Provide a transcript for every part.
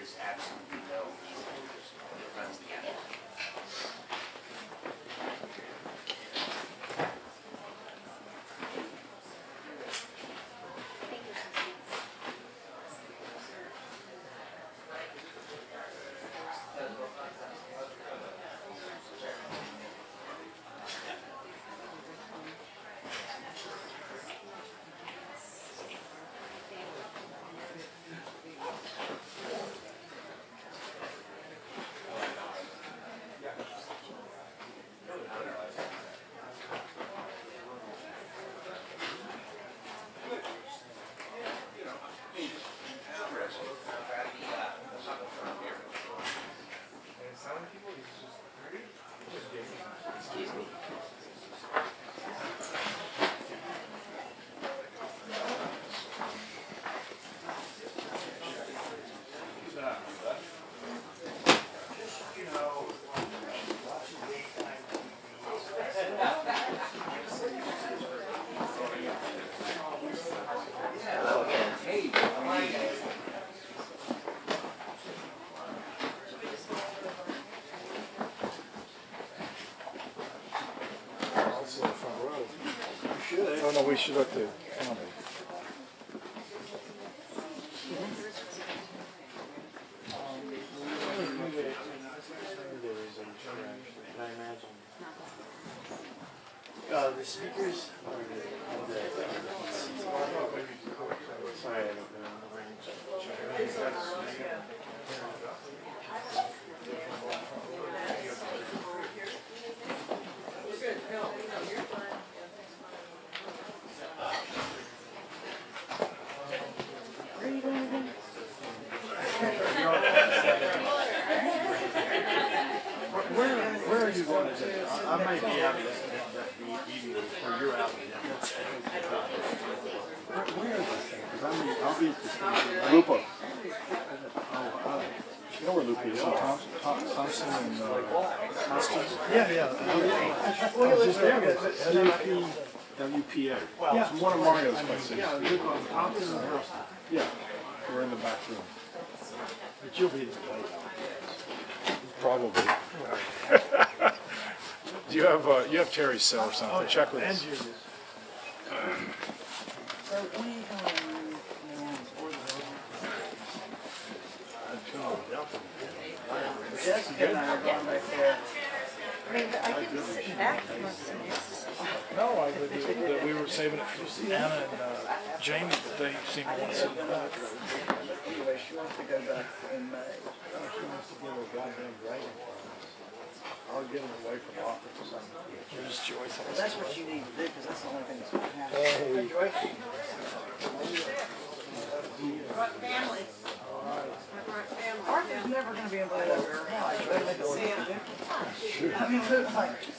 is absolutely no easement that runs the gamut. Oh no, we should have to. The speakers are sorry, I don't know. Where are you going today? I might be out the evening, or you're out. Where is this thing? Because I'll be at the station. Lupa. Oh, You know where Lupa is? Thompson and Austin? yeah. Well, just there. WPA. Yeah. It's one of Mario's places. Yeah, Thompson and Austin. Yeah. We're in the back room. But you'll be there. Probably. Do you have Terry's cell or something? Check with us. And Julius. Jessica and I are going back there. I mean, I didn't sit back amongst them. No, we were saving it for Anna and Jamie, but they seem to want to sit in the back. Anyway, she wants to go back in May. She wants to get her goddamn dragon. I'll get him away from office or something. Here's Joyce. Well, that's what you need to do, because that's the only thing that's going to happen. Hey, Joyce. Family. Arthur's never going to be invited over to her house. You better make it see him. I mean,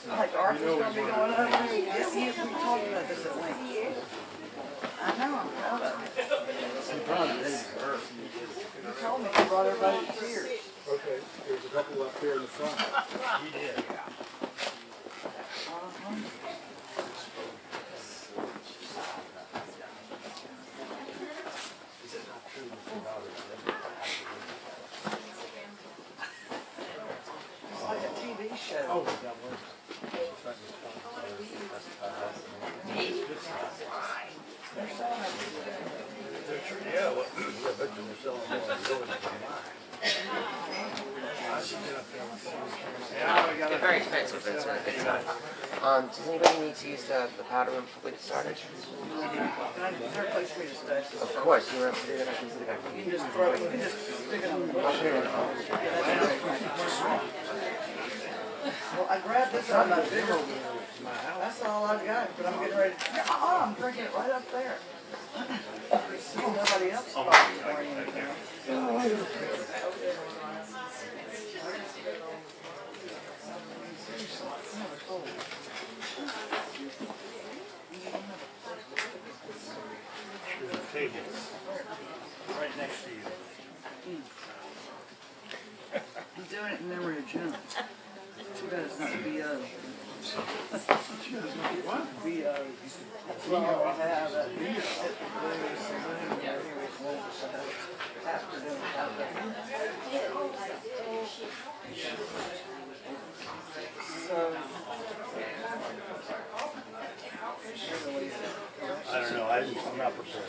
like Arthur's going to be going over. Yes, we talked about this at length. I know, I'm proud of it. I'm proud of David Burke. You told me you brought everybody to tears. Okay, there's a couple up here in the front. He did. It's like a TV show. Oh, that works. They're so happy. Yeah, well, I bet you were selling more They're very expensive, but it's worth it. Does anybody need to use the powder room before we get started? Is there a place for me to stay? Of course, you want to do that, I can do that. You can just throw it, you can just stick it on the bush. Well, I grabbed this on my bigger one. That's all I've got, but I'm getting ready to, oh, I'm drinking it right up there. Nobody else bought it or anything. table right next to you. I'm doing it in memory of Jim. Too bad it's not VO. What? VO. Well, I have that VO. After doing it. I'm not prepared.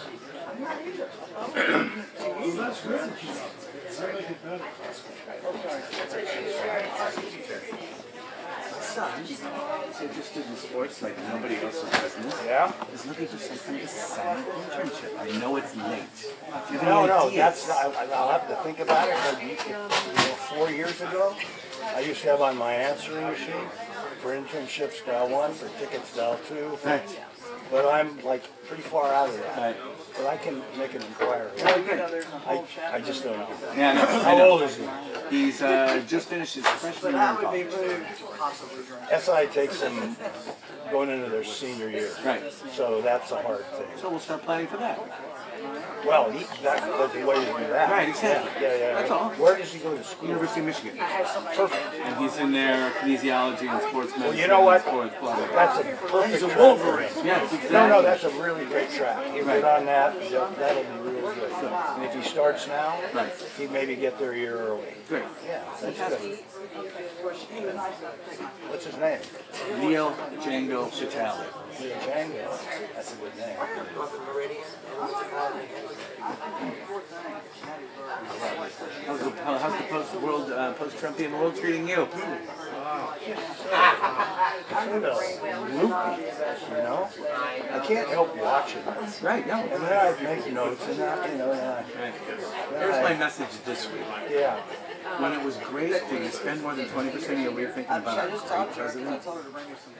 Son, he's interested in sports like nobody else in business. Yeah? He's looking for some kind of summer internship. I know it's late. Do you have No, any no, ideas? I'll have to think about it, but 4 years ago, I used to have on my answering machine for internships dial 1, for tickets dial 2. Right. But I'm like pretty far out of that. Right. But I can make an inquiry. You know, there's a whole chapter. I just don't know. Yeah, I know. I How know. old is he? He's just finished his freshman But year I in would be college. moved to possibly drink. SI takes them going into their senior year. Right. So that's a hard thing. So we'll start planning for that. Well, that's the way to do that. Right, exactly. Yeah. That's all. Where does he go to school? University of Michigan. Perfect. And he's in there kinesiology and sports medicine. Well, you know what? And sports blah, blah, blah. That's a perfect He's a track Wolverine. for him. Yes, exactly. No, that's a really great track. He'll Right. get on that. That'll be really good. And if he starts now, Right. he maybe get there a year early. Great. Yeah, that's good. What's his name? Leo Django Vitale. Leo Django. That's a good name. How's the post-Trumpian world treating you? Sort of loopy, you know? I can't help watching it. Right, no. And then I make notes and that, you know, Right. Here's my message this week. yeah. When it was great that you spend more than 20% of your week thinking about I a just great talked to her, I president, told her to bring me some.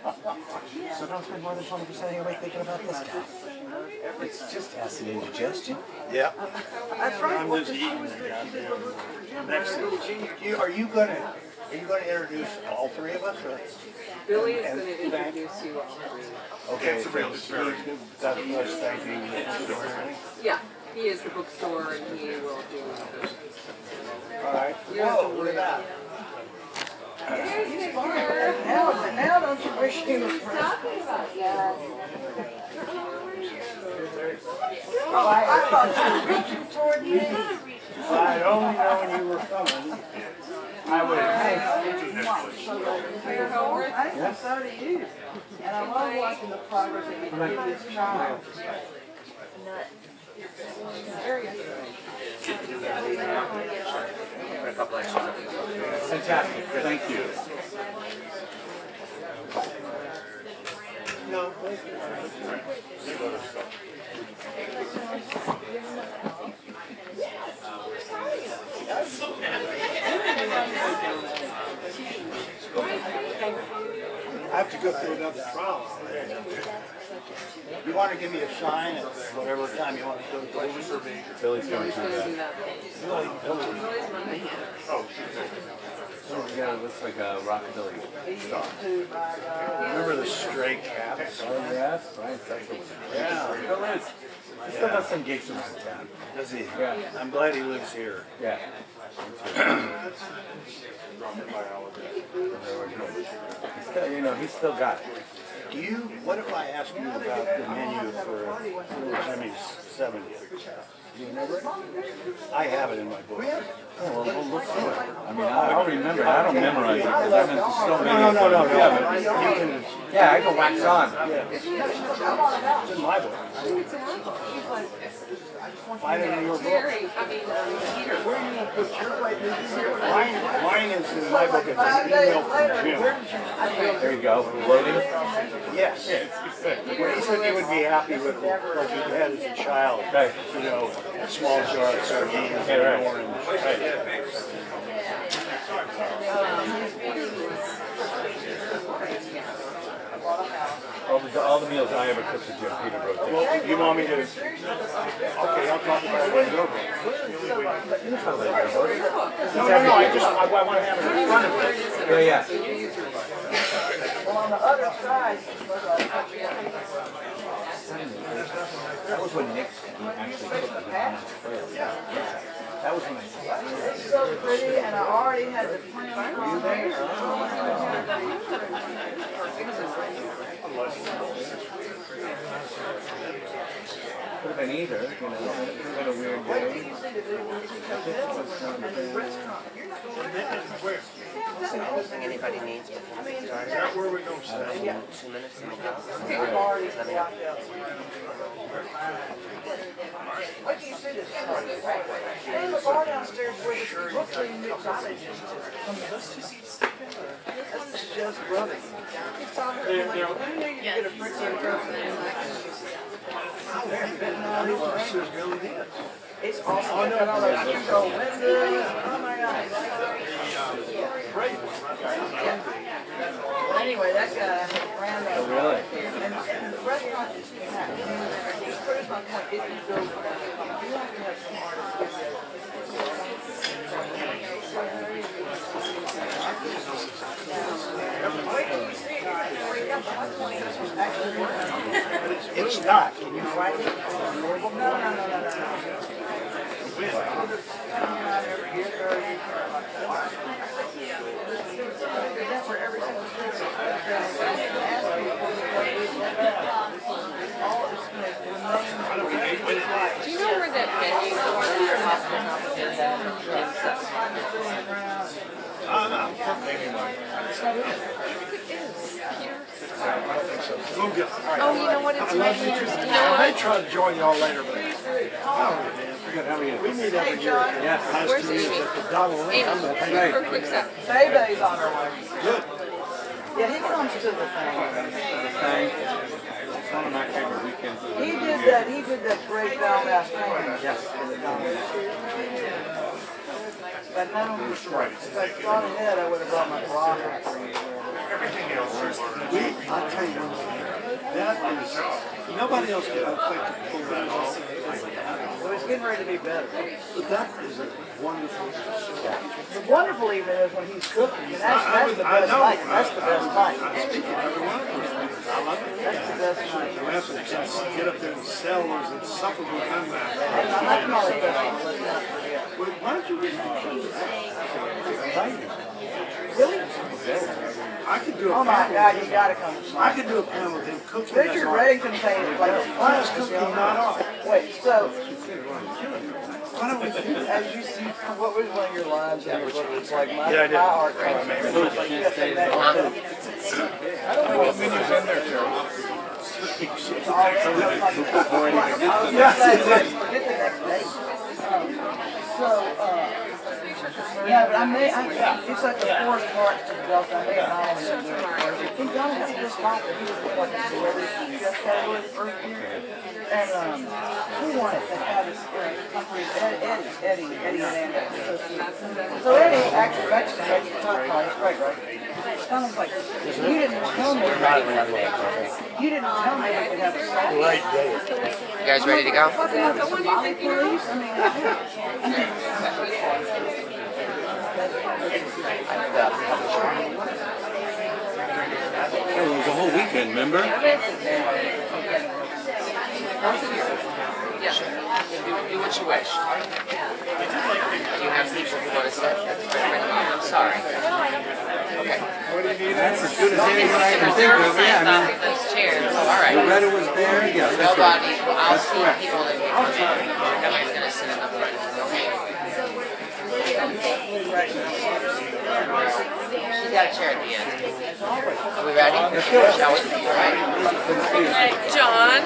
so don't spend more than 20% of your week thinking about this guy. It's just acid indigestion. Yeah. That's right. I'm just eating the goddamn. Next, are you gonna introduce all three of us, or? Billy is going to introduce you all three. Okay, so that's thank you. Yeah, he is the bookstore and he will do. All right. You don't have to Whoa, look worry at that. Now don't you wish he was president? Oh, I thought you were reaching toward me. If I'd only known you were coming, I would have. I think so do you. And I love watching the progress that you make with this child. Very interesting. A couple extras. Fantastic. Thank you. I have to go through another trial. You want to give me a sign at whatever time you want to go to the Billy's going He's to going to that. do that. Billy's Monday. Yeah, it looks like a rockabilly star. Remember the stray cats? Oh, yes, right. That's what Yeah. Bill is. He's still got some gigs around town. Does he? Yeah. I'm glad he lives here. Yeah. He's still, you know, he's still got it. Do you, what if I ask you about the menu for Little Jimmy's 70th? Do you remember it? I have it in my book. Oh, well, we'll look through it. I mean, I'll remember it. I don't memorize it because I'm into so many. No. Yeah, but, You can, yeah, I can wax on. it's in my book. Find it in your book. Jerry, I mean, Peter. Mine is in my book. It's an email from Jim. There you go. Loading. Yes. Well, he said he would be happy with it, like he had as a child. Right. You know, a small jar of sardines and Yeah, right. an orange. All the meals I ever cooked for Jim, Peter wrote down. Well, you want me to? Okay, I'll talk about it in your book. No, I want to have it in front of me. Yeah, yeah. Well, on the other side, That was when Nick actually cooked with Anna first. Yeah. That was when I said, it's so pretty, and I already had the plan on there. could have been either, you know, it could have been a weird day. I don't think anybody needs before we start. that where we go, Sal? 2 minutes and we'll go. I've already blocked out. What do you see this? And the bar downstairs where the Brooklyn mixologist is. That's just brothers. It's on her. I'm like, well, who knew you could get a freaking person? It's awesome. Oh, no, I control windows. Oh my God. Well, anyway, that guy ran that. Oh, really? And the restaurant is packed. Here's my point. If you go, you have to have some artists. It's not. Can you find it? No. Do you know where that venue is? Oh, you know what? It's right here. You know I may what? try to join y'all later, but we meet every year. Yes. Where's Amy? Amy, for a quick sec. Baby's on her way. Good. Yeah, he comes to the thing. It's one of my favorite weekends. He did that great Belfast thing. Yes. But none of them was right. If I'd thought ahead, I would have brought my bra. Everything else, I'll tell you, that is, nobody else can think to pull that off. Well, it's getting ready to be better. But that is a wonderful. The wonderful even is when he's cooking, and that's the best night. That's the best night. Every one of those things, I love it. That's the best night. You have to just get up there and sell those insufferable come back. And I like Molly Festival. Why don't you read Really? I could do a Oh my panel. God, you gotta come. I could do a panel with him cooking. Richard Reddington painted like Why is cooking not art? Wait, so Why don't we do that? as you see, what was one of your lines? It's like my, Yeah, I did. my art. Like you have to say that. I don't know what menu's in there, Terry. Forget the next day. Yeah, but it's like a Forest Park to Delta. I made an island. He don't have this offer. He was like a celebrity chef category the first year. And who won it? They had his Eddie and Andy. So Eddie actually Mexican makes the top pie. It's great, right? Sounds like you didn't tell me. You didn't tell me that we have a salt. Great day. You guys ready to go? What do you think you were? It was a whole weekend, remember? Yeah. Do what you wish. You have people who want to sit. I'm sorry. Okay. That's as good as anything I can think of. Yeah, I mean, Those chairs. All right. Loretta was there. Yeah, that's right. Nobody. I'll see people that nobody's going to sit in the front. She's got a chair at the end. Are we ready? Shall we? All right. John.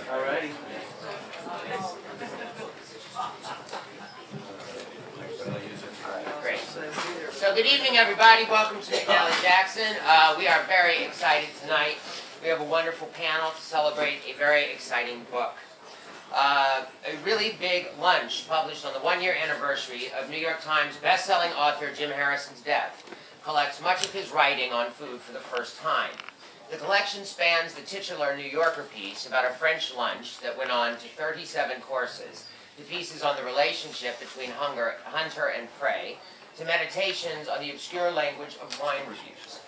Alrighty. Great. So good evening, everybody. Welcome to McNally Jackson. We are very excited tonight. We have a wonderful panel to celebrate a very exciting book. A really big lunch published on the one-year anniversary of New York Times best-selling author Jim Harrison's death collects much of his writing on food for the first time. The collection spans the titular New Yorker piece about a French lunch that went on to 37 courses, to pieces on the relationship between hunter and prey, to meditations on the obscure language of wine reviews.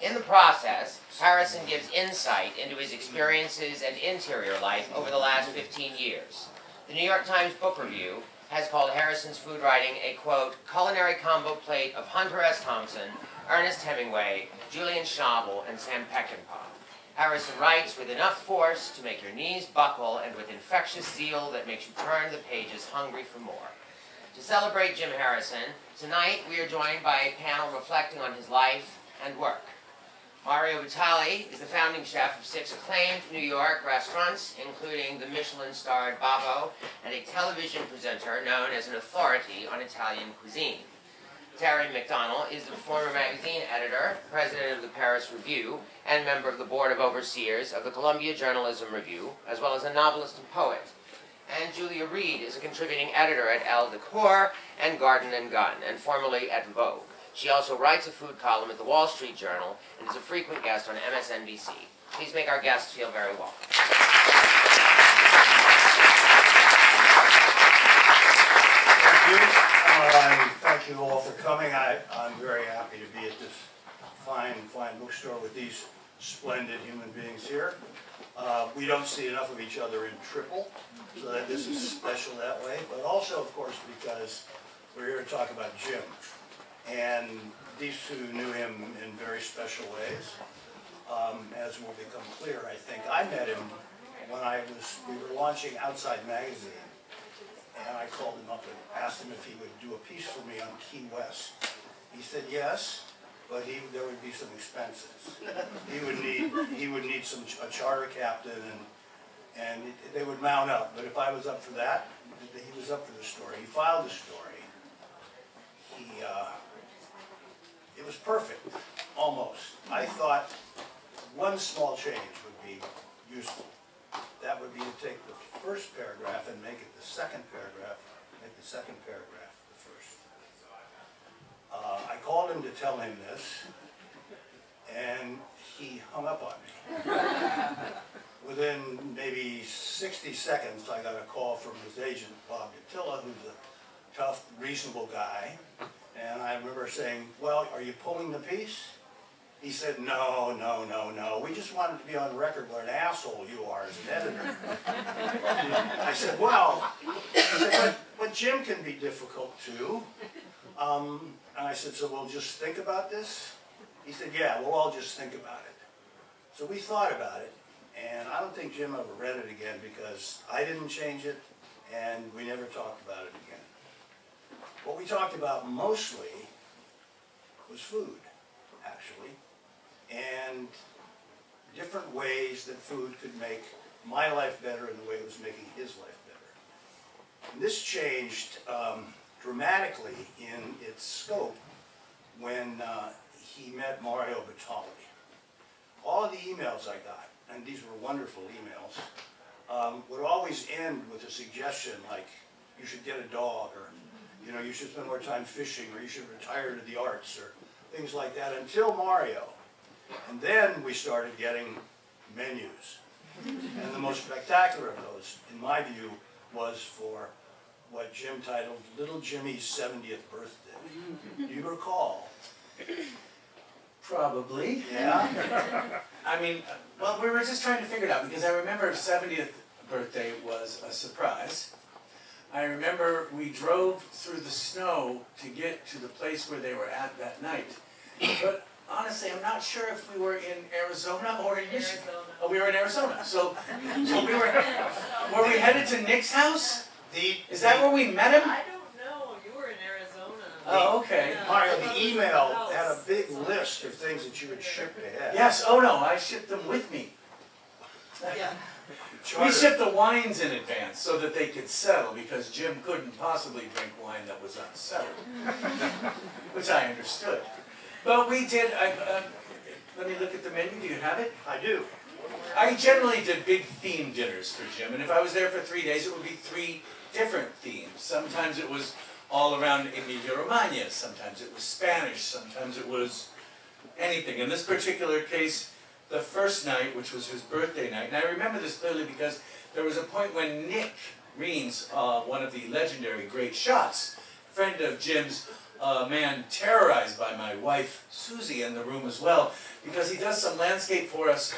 In the process, Harrison gives insight into his experiences and interior life over the last 15 years. The New York Times Book Review has called Harrison's food writing a, quote, culinary combo plate of Hunter S. Thompson, Ernest Hemingway, Julian Schnabel, and Sam Peckinpah. Harrison writes with enough force to make your knees buckle and with infectious zeal that makes you turn the pages hungry for more. To celebrate Jim Harrison, tonight we are joined by a panel reflecting on his life and work. Mario Batali is the founding chef of 6 acclaimed New York restaurants, including the Michelin-starred Babbo, and a television presenter known as an authority on Italian cuisine. Terry McDonald is the former magazine editor, president of the Paris Review, and member of the board of overseers of the Columbia Journalism Review, as well as a novelist and poet. And Julia Reed is a contributing editor at Elle Decor and Garden & Gun, and formerly at Vogue. She also writes a food column at the Wall Street Journal and is a frequent guest on MSNBC. Please make our guests feel very welcome. Thank you. Thank you all for coming. I'm very happy to be at this fine bookstore with these splendid human beings here. We don't see enough of each other in triple, so that this is special that way, but also, of course, because we're here to talk about Jim. And these two knew him in very special ways, as will become clear, I think. I met him when we were launching Outside Magazine, and I called him up and asked him if he would do a piece for me on Key West. He said yes, but there would be some expenses. He would need a charter captain, and they would mount up. But if I was up for that, he was up for the story. He filed the story. It was perfect, almost. I thought one small change would be useful. That would be to take the first paragraph and make it the second paragraph, make the second paragraph the first. I called him to tell him this, and he hung up on me. Within maybe 60 seconds, I got a call from his agent, Bob Attila, who's a tough, reasonable guy. And I remember saying, well, are you pulling the piece? He said, no. We just wanted to be on record what an asshole you are as an editor. I said, well, but Jim can be difficult too. And I said, so we'll just think about this? He said, yeah, we'll all just think about it. So we thought about it, and I don't think Jim ever read it again because I didn't change it, and we never talked about it again. What we talked about mostly was food, actually, and different ways that food could make my life better and the way it was making his life better. And this changed dramatically in its scope when he met Mario Batali. All of the emails I got, and these were wonderful emails, would always end with a suggestion like, you should get a dog, or you should spend more time fishing, or you should retire to the arts, or things like that, until Mario. And then we started getting menus. And the most spectacular of those, in my view, was for what Jim titled Little Jimmy's 70th birthday. Do you recall? Probably. Yeah? I mean, well, we were just trying to figure it out because I remember 70th birthday was a surprise. I remember we drove through the snow to get to the place where they were at that night. But honestly, I'm not sure if we were in Arizona or in Michigan. Oh, we were in Arizona. So were we headed to Nick's house? Is that where we met him? I don't know. You were in Arizona. Oh, okay. Mario, the email had a big list of things that you had shipped ahead. Yes, oh no, I shipped them with me. Yeah. We shipped the wines in advance so that they could settle because Jim couldn't possibly drink wine that was unsettled, which I understood. But we did, let me look at the menu, do you have it? I do. I generally did big theme dinners for Jim, and if I was there for 3 days, it would be 3 different themes. Sometimes it was all around Emilia-Romagna, sometimes it was Spanish, sometimes it was anything. In this particular case, the first night, which was his birthday night, and I remember this clearly because there was a point when Nick Reens, one of the legendary great shots, friend of Jim's, a man terrorized by my wife, Susie, in the room as well, because he does some landscape for us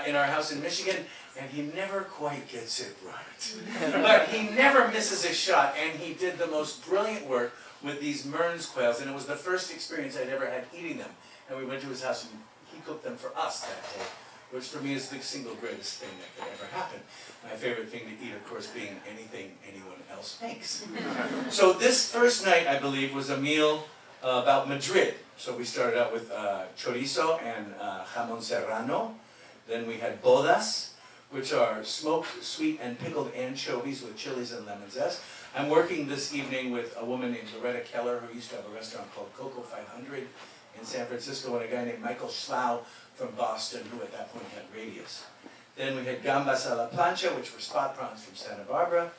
in our house in Michigan, and he never quite gets it right. But he never misses a shot, and he did the most brilliant work with these Mearns quails, and it was the first experience I'd ever had eating them. And we went to his house, and he cooked them for us that day, which for me is the single greatest thing that could ever happen. My favorite thing to eat, of course, being anything anyone else makes. So this first night, I believe, was a meal about Madrid. So we started out with chorizo and jamón serrano. Then we had bodas, which are smoked, sweet, and pickled anchovies with chilies and lemon zest. I'm working this evening with a woman named Loretta Keller, who used to have a restaurant called Coco 500 in San Francisco, and a guy named Michael Schlau from Boston, who at that point had Radius. Then we had gambas a la plancha, which were spot prawns from Santa Barbara.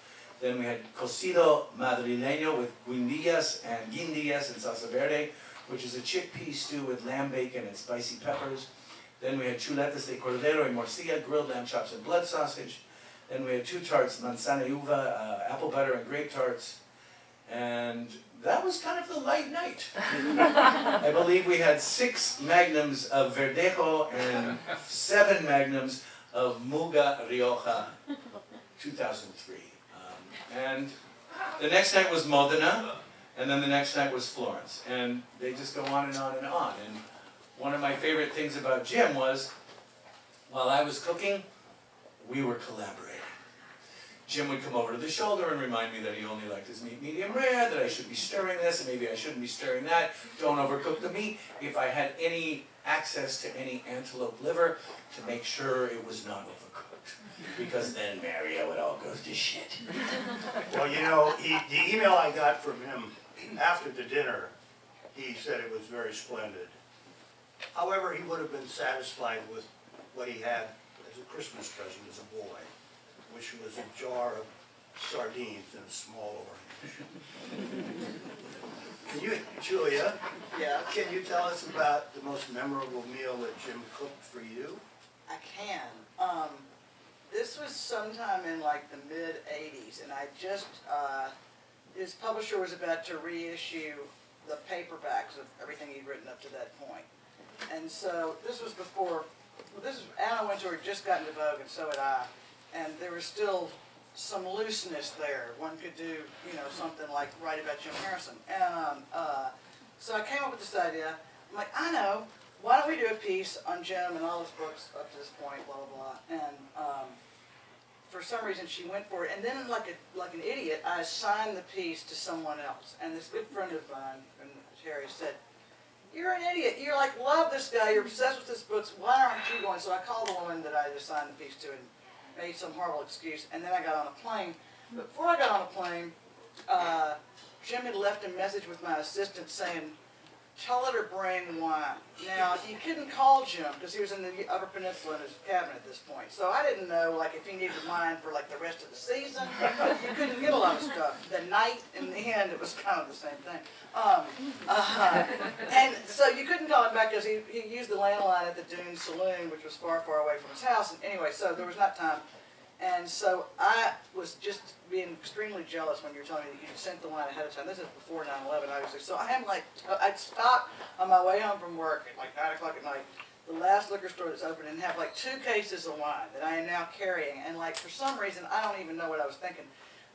Then we had cocido madrileño with guindillas and salsa verde, which is a chickpea stew with lamb bacon and spicy peppers. Then we had chuletas de cordero y morcilla, grilled lamb chops and blood sausage. Then we had 2 tarts, manzana y uva, apple butter and grape tarts. And that was kind of the light night. I believe we had 6 magnums of Verdejo and 7 magnums of Muga Rioja 2003. And the next night was Modena, and then the next night was Florence. And they just go on and on and on. And one of my favorite things about Jim was, while I was cooking, we were collaborating. Jim would come over to the shoulder and remind me that he only liked his meat medium rare, that I should be stirring this, and maybe I shouldn't be stirring that. Don't overcook the meat. If I had any access to any antelope liver, to make sure it was not overcooked. Because then, Mario, it all goes to shit. Well, you know, the email I got from him after the dinner, he said it was very splendid. However, he would have been satisfied with what he had as a Christmas present as a boy, which was a jar of sardines in a small orange. Can you, Julia? Yeah. Can you tell us about the most memorable meal that Jim cooked for you? I can. This was sometime in like the mid-'80s, and I just, his publisher was about to reissue the paperbacks of everything he'd written up to that point. And so this was before, Anna Wintour had just gotten to Vogue, and so had I, and there was still some looseness there. One could do, you know, something like write about Jim Harrison. And so I came up with this idea. I'm like, I know, why don't we do a piece on Jim and all his books up to this point, blah, blah, blah. And for some reason she went for it. And then like an idiot, I assigned the piece to someone else. And this good friend of mine, Terry, said, "You're an idiot. You're like, love this guy. You're obsessed with his books. Why aren't you going?" So I called the woman that I assigned the piece to and made some horrible excuse. And then I got on a plane. But before I got on a plane, Jim had left a message with my assistant saying, "Tell her to bring wine." Now, you couldn't call Jim because he was in the Upper Peninsula in his cabin at this point. So I didn't know, like, if he needed wine for, like, the rest of the season. You couldn't get a lot of stuff. The night, in the end, it was kind of the same thing. And so you couldn't call him back because he used the landline at the Dune Saloon, which was far, far away from his house. And anyway, so there was not time. And so I was just being extremely jealous when you were telling me that you sent the wine ahead of time. This is before 9/11, obviously. So I am like, I'd stop on my way home from work at like 9 o'clock at night, the last liquor store that's open, and have like 2 cases of wine that I am now carrying. And like, for some reason, I don't even know what I was thinking.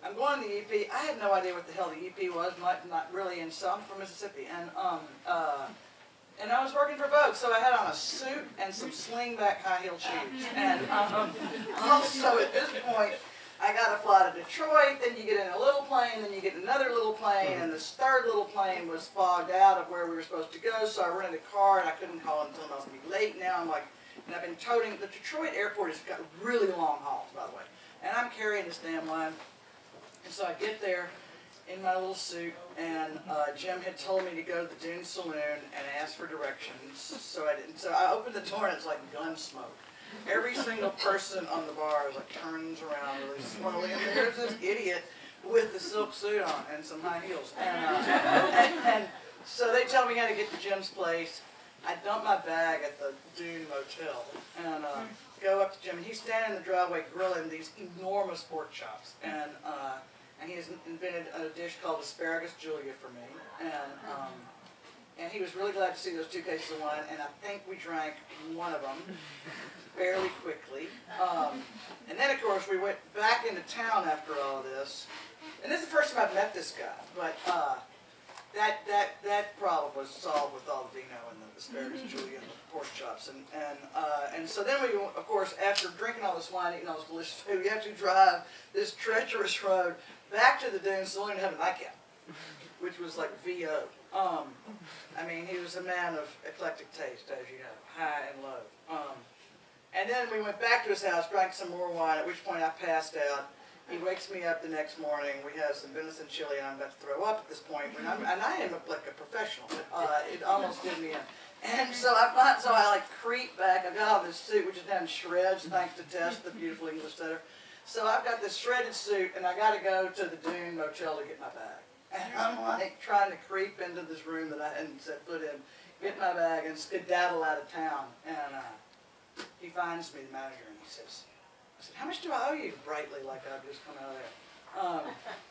I'm going to the EP. I had no idea what the hell the EP was, not really. And so I'm from Mississippi. And I was working for Vogue, so I had on a suit and some slingback high-heel shoes. And also at this point, I got to fly to Detroit, then you get in a little plane, then you get in another little plane, and this third little plane was fogged out of where we were supposed to go, so I rented a car, and I couldn't call him until I was going to be late. Now I'm like, and I've been toting, the Detroit airport has got really long hauls, by the way, and I'm carrying this damn line. And so I get there in my little suit, and Jim had told me to go to the Dune Saloon and ask for directions, so I didn't. So I opened the door, and it's like gun smoke. Every single person on the bar like turns around really slowly, and there's this idiot with the silk suit on and some high heels. And so they tell me how to get to Jim's place. I dump my bag at the Dune Motel and go up to Jim, and he's standing in the driveway grilling these enormous pork chops. and he has invented a dish called asparagus Julia for me, and he was really glad to see those 2 cases of wine, and I think we drank one of them fairly quickly. And then, of course, we went back into town after all of this, and this is the first time I've met this guy, but that problem was solved with all the vino and the asparagus Julia and the pork chops, and so then we, of course, after drinking all this wine, eating all this delicious food, we have to drive this treacherous road back to the dunes, so we didn't have a nightcap, which was like VO. I mean, he was a man of eclectic taste, as you know, high and low. And then we went back to his house, drank some more wine, at which point I passed out. He wakes me up the next morning. We have some venison chili, and I'm about to throw up at this point. And I am like a professional. It almost did me in. And so I like creep back. I've got all this suit, which is down in shreds, thanks to Tess, the beautiful English setter. So I've got this shredded suit, and I got to go to the Dune Motel to get my bag. And I'm like trying to creep into this room that I hadn't set foot in, get my bag, and skedaddle out of town. And he finds me, the manager, and he says, I said, how much do I owe you? Brightly, like I've just come out of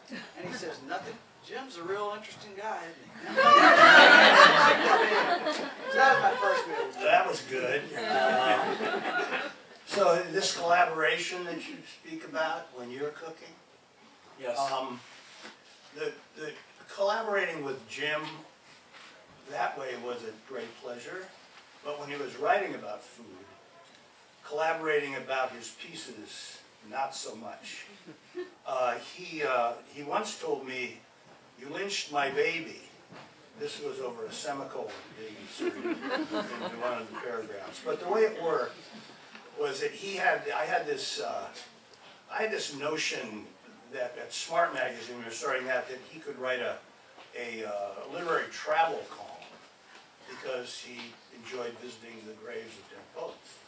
there. And he says, nothing. Jim's a real interesting guy, isn't he? So that was my first meal. That was good. So this collaboration that you speak about when you're cooking, Yes. the collaborating with Jim that way was a great pleasure, but when he was writing about food, collaborating about his pieces, not so much. He once told me, "You lynched my baby." This was over a semicolon being inserted into one of the paragraphs. But the way it worked was that I had this notion that at Smart Magazine, we were starting that he could write a literary travel column because he enjoyed visiting the graves of dead poets.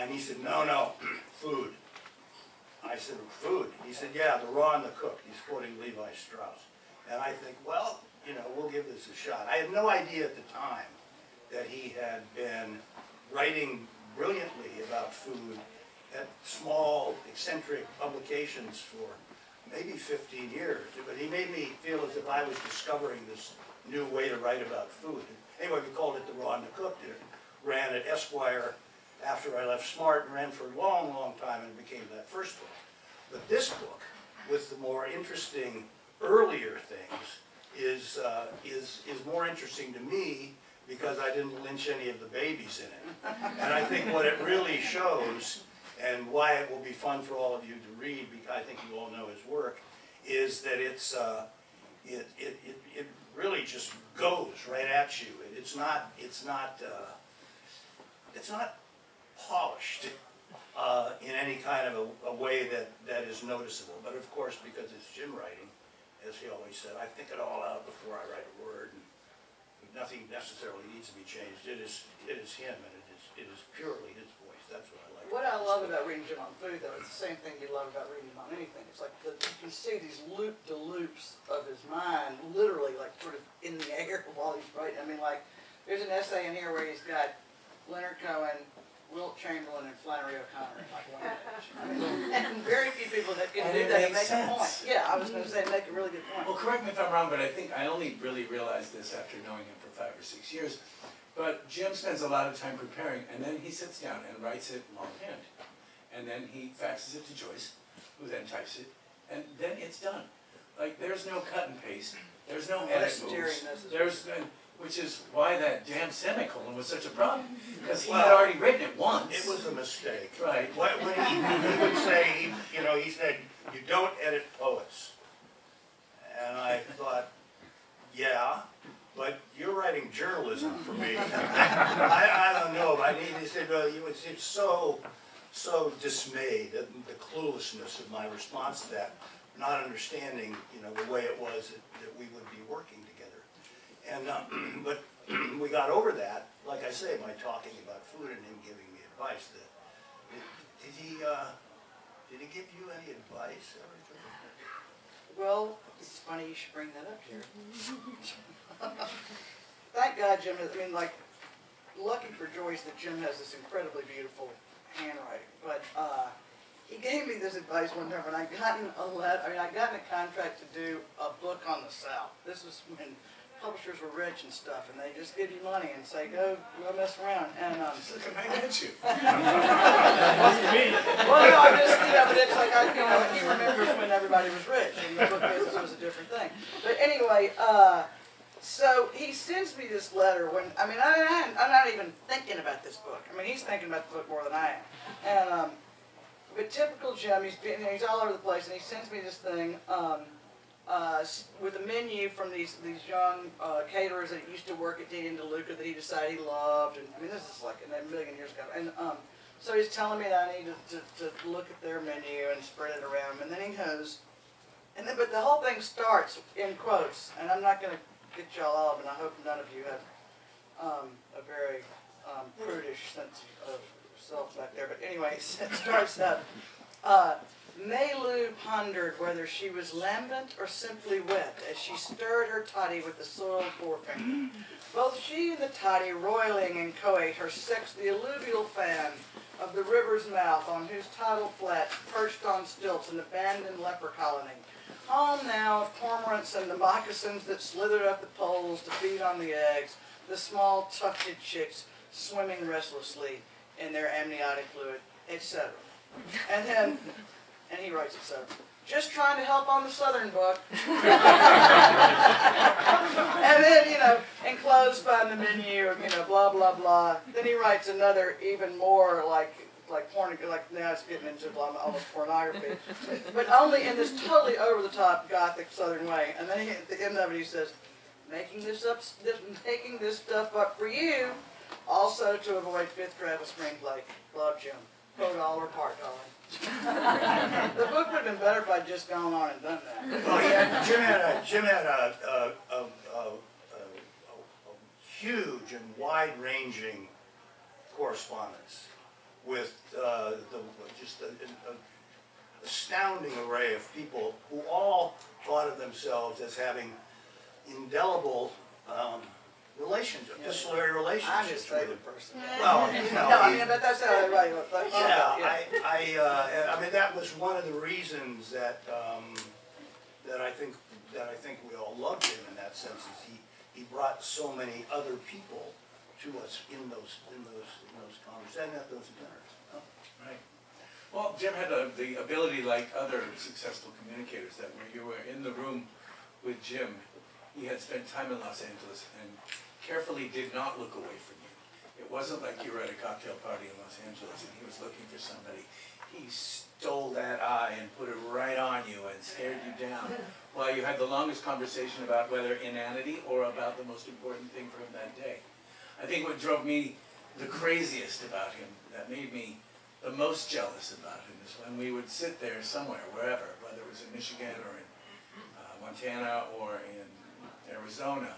And he said, no, food. I said, food? He said, yeah, the raw and the cooked. He's quoting Levi Strauss. And I think, well, we'll give this a shot. I had no idea at the time that he had been writing brilliantly about food at small, eccentric publications for maybe 15 years. But he made me feel as if I was discovering this new way to write about food. Anyway, we called it The Raw and the Cooked. It ran at Esquire after I left Smart and ran for a long, long time and became that first book. But this book, with the more interesting earlier things, is more interesting to me because I didn't lynch any of the babies in it. And I think what it really shows, and why it will be fun for all of you to read, because I think you all know his work, is that it really just goes right at you. It's not polished in any kind of a way that is noticeable. But of course, because it's Jim writing, as he always said, I think it all out before I write a word, and nothing necessarily needs to be changed. It is him, and it is purely his voice. That's what I like. What I love about reading Jim on food, though, it's the same thing you love about reading him on anything. It's like you can see these loop-de-loops of his mind, literally, like sort of in the air while he's writing. I mean, like, there's an essay in here where he's got Leonard Cohen, Wilt Chamberlain, and Flannery O'Connor in like one page. I mean, and very few people that can And do it that and makes make a point. sense. Yeah, I was going to say make a really good point. Well, correct me if I'm wrong, but I think I only really realized this after knowing him for 5 or 6 years. But Jim spends a lot of time preparing, and then he sits down and writes it longhand. And then he faxes it to Joyce, who then types it, and then it's done. Like, there's no cut and paste, there's no edit moves, which is why that damn semicolon was such a problem, because he had already written it once. It was a mistake. Right. When he would say, he said, you don't edit poets. And I thought, yeah, but you're writing journalism for me. I don't know. He said, well, he was so dismayed at the cluelessness of my response to that, not understanding, the way it was that we would be working together. And but we got over that, like I say, by talking about food and him giving me advice. Did he give you any advice? Well, it's funny you should bring that up here. Thank God, Jim. I mean, like, lucky for Joyce that Jim has this incredibly beautiful handwriting. But he gave me this advice one time when I gotten I gotten a contract to do a book on the South. This was when publishers were rich and stuff, and they just give you money and say, go mess around. And Just look right at you. well, no, I just, but it's like, he remembers when everybody was rich, and the book business was a different thing. But anyway, so he sends me this letter when, I'm not even thinking about this book. I mean, he's thinking about the book more than I am. And, but typical Jim, he's all over the place, and he sends me this thing, with a menu from these young caterers that used to work at Dean DeLuca that he decided he loved, and I mean this is like a million years ago. And so he's telling me that I need to look at their menu and spread it around, and then he goes, but the whole thing starts in quotes, and I'm not going to get y'all off, and I hope none of you have a very prudish sense of self back there. But anyway, it starts out. Maylou pondered whether she was lambent or simply wet as she stirred her toddy with the soiled forefinger. Both she and the toddy roiling inchoate her sex the alluvial fan of the river's mouth on whose tidal flats perched on stilts an abandoned leper colony. Home now of cormorants and the moccasins that slithered up the poles to feed on the eggs, the small tufted chicks swimming restlessly in their amniotic fluid, etc. And he writes it so. Just trying to help on the Southern book. And then, enclosed by the menu, blah, blah, blah. Then he writes another even more like porn, like now it's getting into almost pornography. But only in this totally over-the-top gothic Southern way. And then at the end of it he says, making this stuff up for you, also to avoid fifth draft of screenplay. Love, Jim. Quote all or part, darling. The book would have been better if I'd just gone on and done that. Well, yeah, Jim had a huge and wide-ranging correspondence with just an astounding array of people who all thought of themselves as having indelible relationships, distillery I'm relationships just with favorite him. person. Well, but that's how everybody looks. I mean that was one of the reasons that that I think we all loved him in that sense. Is he brought so many other people to us in those conversations and at those dinners. Right. Well, Jim had the ability, like other successful communicators, that when you were in the room with Jim, he had spent time in Los Angeles and carefully did not look away from you. It wasn't like you were at a cocktail party in Los Angeles and he was looking for somebody. He stole that eye and put it right on you and stared you down while you had the longest conversation about whether inanity or about the most important thing for him that day. I think what drove me the craziest about him, that made me the most jealous about him, is when we would sit there somewhere, wherever, whether it was in Michigan or in Montana or in Arizona,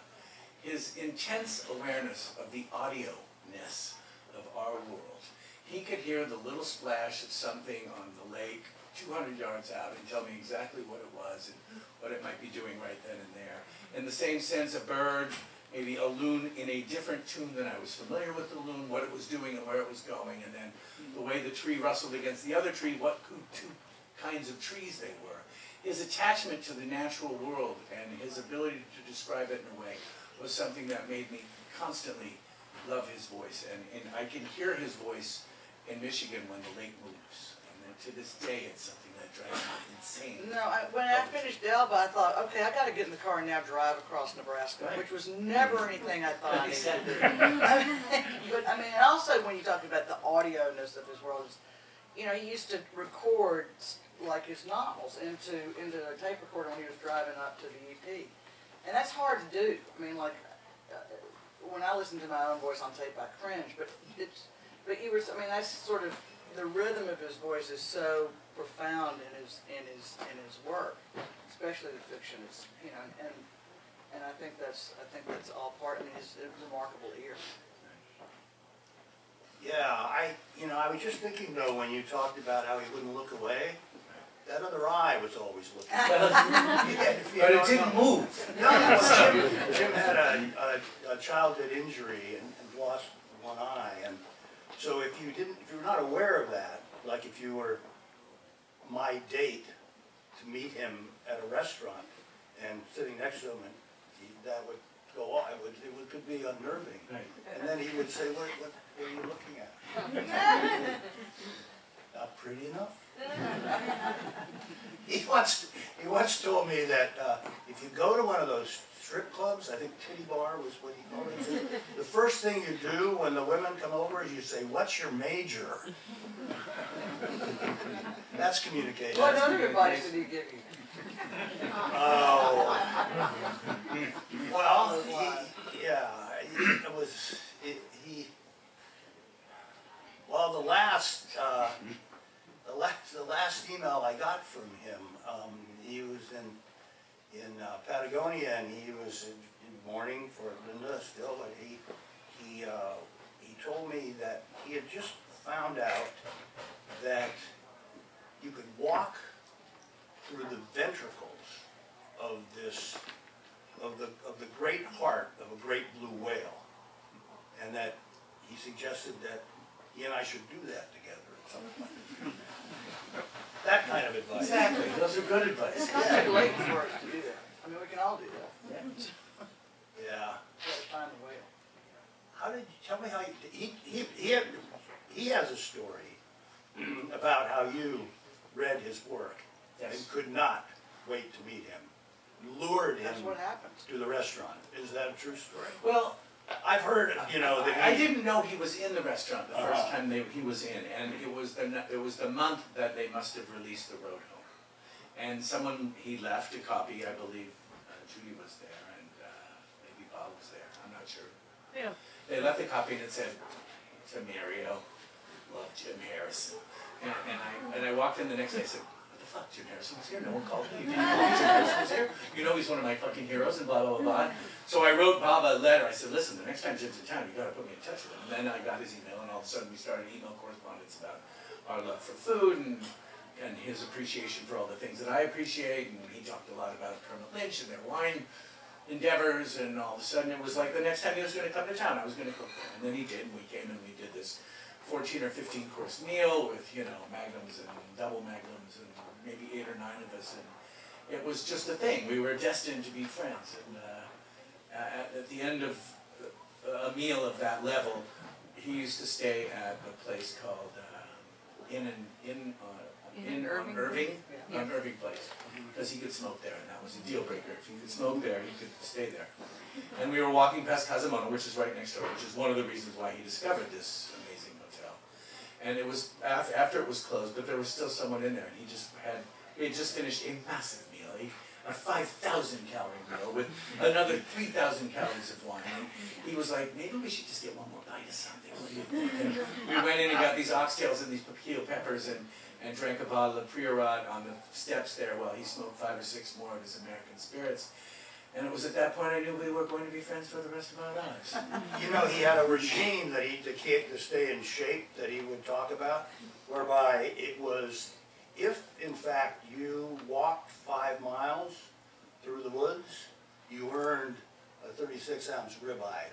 his intense awareness of the audio-ness of our world. He could hear the little splash of something on the lake 200 yards out and tell me exactly what it was and what it might be doing right then and there. In the same sense, a bird, maybe a loon in a different tune than I was familiar with the loon, what it was doing and where it was going, and then the way the tree rustled against the other tree, what two kinds of trees they were. His attachment to the natural world and his ability to describe it in a way was something that made me constantly love his voice. And I can hear his voice in Michigan when the lake moves. And to this day, it's something that drives me insane. No, when I finished Elba, I thought, okay, I got to get in the car and now drive across Nebraska, which was never anything I thought I needed to do. But I mean, and also when you talk about the audio-ness of his world, he used to record like his novels into a tape recorder when he was driving up to the EP, and that's hard to do. I mean, like when I listen to my own voice on tape, I cringe. But that's sort of the rhythm of his voice is so profound in his work, especially the fiction. Is and I think that's all part. I mean, his remarkable ear. Yeah, I was just thinking though when you talked about how he wouldn't look away. That other eye was always looking. But it didn't move. No, Jim had a childhood injury and lost one eye, and so if you were not aware of that, like if you were my date to meet him at a restaurant and sitting next to him, and that would go on, it could be unnerving. Right. And then he would say, what are you looking at? Not pretty enough? He once told me that if you go to one of those strip clubs, I think Titty Bar was what he called it, he said, the first thing you do when the women come over is you say, "What's your major?" That's communication. What other advice did he give you? Oh. Well, it was, well, the last email I got from him, he was in Patagonia, and he was in mourning for Linda still, and he told me that he had just found out that you could walk through the ventricles of the great heart of a great blue whale, and that he suggested that he and I should do that together at some point. That kind of advice. Exactly, those are good advice. It's not too late for us to do that. I mean, we can all do that. Yeah. Gotta find a way. How did you tell me how you? He has a story about how you read his work and Yes. could not wait to meet him, lured him That's what happens. to the restaurant. Is that a true story? Well, I've heard, that I he- didn't know he was in the restaurant the first time he was in, and it was the month that they must have released the road home. And he left a copy, I believe, Judy was there, and maybe Bob was there, I'm not sure. Yeah. They left a copy and it said, to Mario, love Jim Harrison. And I walked in the next day and said, what the fuck, Jim Harrison was here, no one called me, did you know Jim Harrison was here? You know he's one of my fucking heroes, and blah, blah, blah, blah. So I wrote Bob a letter, I said, listen, the next time Jim's in town, you gotta put me in touch with him. And then I got his email, and all of a sudden we started email correspondence about our love for food, and his appreciation for all the things that I appreciate, and he talked a lot about Kermit Lynch and their wine endeavors, and all of a sudden it was like the next time he was gonna come to town, I was gonna cook for him. And then he did, and we came and we did this 14 or 15 course meal with, magnums and double magnums, and maybe 8 or 9 of us, and it was just a thing. We were destined to be friends, and at the end of a meal of that level, he used to stay at a place called Inn on Irving Place, because he could smoke there, and that was a deal breaker. If he could smoke there, he could stay there. And we were walking past Casamona, which is right next door, which is one of the reasons why he discovered this amazing hotel. And it was after it was closed, but there was still someone in there, and he had just finished a massive meal, a 5,000 calorie meal with another 3,000 calories of wine. And he was like, maybe we should just get one more bite of something. What do you think? And we went in and got these oxtails and these pepino peppers and drank a bottle of Priorat on the steps there while he smoked 5 or 6 more of his American spirits. And it was at that point I knew we were going to be friends for the rest of our lives. He had a regime that to stay in shape that he would talk about, whereby it was, if in fact you walked 5 miles through the woods, you earned a 36-ounce ribeye.